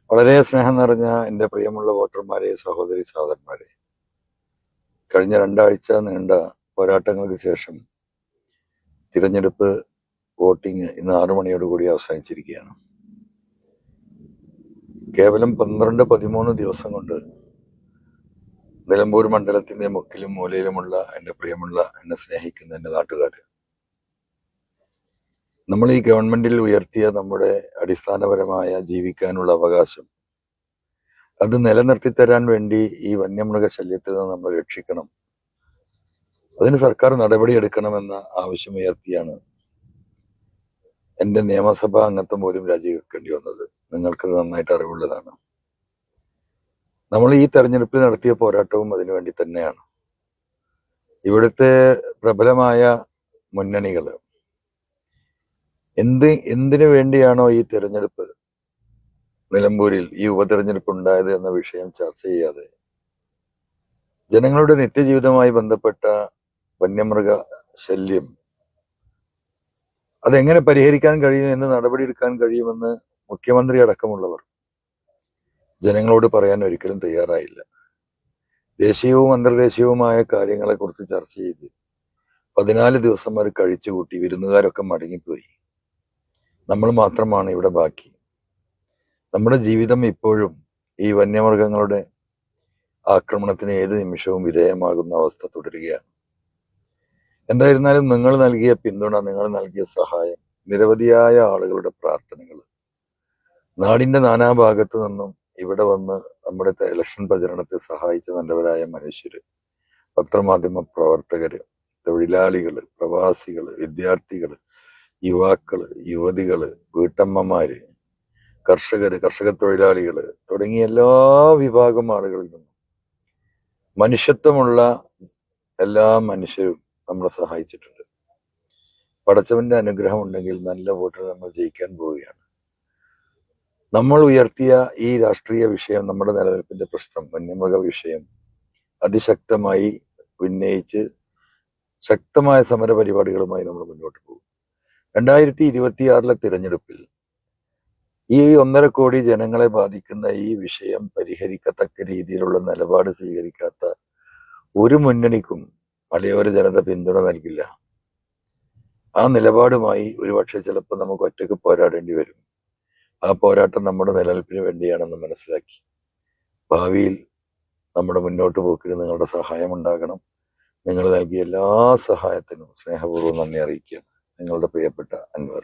വളരെ സ്നേഹം നിറഞ്ഞ എൻ്റെ പ്രിയമുള്ള വോട്ടർമാരെ, സഹോദരി സഹോദരന്മാരെ, കഴിഞ്ഞ 2 ആഴ്ച നീണ്ട പോരാട്ടങ്ങൾക്ക് ശേഷം തിരഞ്ഞെടുപ്പ് വോട്ടിംഗ് ഇന്ന് 6 മണിയോടുകൂടി അവസാനിച്ചിരിക്കുകയാണ്. കേവലം 12-13 ദിവസം കൊണ്ട് നിലമ്പൂർ മണ്ഡലത്തിന്റെ മുക്കിലും മൂലയിലുമുള്ള എൻ്റെ പ്രിയമുള്ള, എന്നെ സ്നേഹിക്കുന്ന എൻ്റെ നാട്ടുകാർ, നമ്മൾ ഈ ഗവൺമെന്റിൽ ഉയർത്തിയ നമ്മുടെ അടിസ്ഥാനപരമായ ജീവിക്കാനുള്ള അവകാശം, അത് നിലനിർത്തി തരാൻ വേണ്ടി ഈ വന്യമൃഗശല്യത്തിൽ നിന്ന് നമ്മൾ രക്ഷിക്കണം. അതിന് സർക്കാർ നടപടിയെടുക്കണമെന്ന ആവശ്യമുയർത്തിയാണ് എൻ്റെ നിയമസഭാ അംഗത്വം പോലും രാജിവെക്കേണ്ടി വന്നത്. നിങ്ങൾക്ക് നന്നായിട്ട് അറിവുള്ളതാണ്. നമ്മൾ ഈ തെരഞ്ഞെടുപ്പിൽ നടത്തിയ പോരാട്ടവും അതിനുവേണ്ടി തന്നെയാണ്. ഇവിടുത്തെ പ്രബലമായ മുന്നണികൾ എന്തിനു വേണ്ടിയാണോ ഈ തെരഞ്ഞെടുപ്പ്, നിലമ്പൂരിൽ ഈ ഉപതെരഞ്ഞെടുപ്പ് ഉണ്ടായത് എന്ന വിഷയം ചർച്ച ചെയ്യാതെ ജനങ്ങളുടെ നിത്യജീവിതവുമായി ബന്ധപ്പെട്ട വന്യമൃഗ ശല്യം അതെങ്ങനെ പരിഹരിക്കാൻ കഴിയും, എന്ന് നടപടിയെടുക്കാൻ കഴിയുമെന്ന് മുഖ്യമന്ത്രി അടക്കമുള്ളവർ ജനങ്ങളോട് പറയാൻ ഒരിക്കലും തയ്യാറായില്ല. ദേശീയവും അന്തർദേശീയവുമായ കാര്യങ്ങളെക്കുറിച്ച് ചർച്ച ചെയ്ത് 14 ദിവസം അവർ കഴിച്ചുകൂട്ടി. വിരുന്നുകാരൊക്കെ മടങ്ങിപ്പോയി. നമ്മൾ മാത്രമാണ് ഇവിടെ ബാക്കി. നമ്മുടെ ജീവിതം ഇപ്പോഴും ഈ വന്യമൃഗങ്ങളുടെ ആക്രമണത്തിന് ഏത് നിമിഷവും വിധേയമാകുന്ന അവസ്ഥ തുടരുകയാണ്. എന്തായിരുന്നാലും നിങ്ങൾ നൽകിയ പിന്തുണ, നിങ്ങൾ നൽകിയ സഹായം, നിരവധിയായ ആളുകളുടെ പ്രാർത്ഥനകൾ, നാടിന്റെ നാനാഭാഗത്തു നിന്നും ഇവിടെ വന്ന് നമ്മുടെ ഇലക്ഷൻ പ്രചരണത്തെ സഹായിച്ച നല്ലവരായ മനുഷ്യര്, പത്രമാധ്യമ പ്രവർത്തകര്, തൊഴിലാളികള്, പ്രവാസികള്, വിദ്യാർത്ഥികള്, യുവാക്കള്, യുവതികള്, വീട്ടമ്മമാര്, കർഷകര്, കർഷക തൊഴിലാളികള് തുടങ്ങിയ എല്ലാ വിഭാഗം ആളുകളിൽ നിന്നും മനുഷ്യത്വമുള്ള എല്ലാ മനുഷ്യരും നമ്മളെ സഹായിച്ചിട്ടുണ്ട്. പടച്ചവന്റെ അനുഗ്രഹം ഉണ്ടെങ്കിൽ നല്ല വോട്ടിൽ നമ്മൾ ജയിക്കാൻ പോവുകയാണ്. നമ്മൾ ഉയർത്തിയ ഈ രാഷ്ട്രീയ വിഷയം, നമ്മുടെ നിലനിൽപ്പിന്റെ പ്രശ്നം, വന്യമൃഗ വിഷയം അതിശക്തമായി ഉന്നയിച്ച് ശക്തമായ സമര പരിപാടികളുമായി നമ്മൾ മുന്നോട്ട് പോകും. 2026 തിരഞ്ഞെടുപ്പിൽ ഈ 1.5 കോടി ജനങ്ങളെ ബാധിക്കുന്ന ഈ വിഷയം പരിഹരിക്കത്തക്ക രീതിയിലുള്ള നിലപാട് സ്വീകരിക്കാത്ത ഒരു മുന്നണിക്കും മലയോര ജനത പിന്തുണ നൽകില്ല. ആ നിലപാടുമായി ഒരുപക്ഷെ ചിലപ്പോൾ നമുക്ക് ഒറ്റയ്ക്ക് പോരാടേണ്ടി വരും. ആ പോരാട്ടം നമ്മുടെ നിലനിൽപ്പിന് വേണ്ടിയാണെന്ന് മനസ്സിലാക്കി ഭാവിയിൽ നമ്മുടെ മുന്നോട്ട് പോക്കിന് നിങ്ങളുടെ സഹായം ഉണ്ടാകണം. നിങ്ങൾ നൽകിയ എല്ലാ സഹായത്തിനും സ്നേഹപൂർവ്വം നന്ദി അറിയിക്കുകയാണ്. നിങ്ങളുടെ പ്രിയപ്പെട്ട അൻവർ.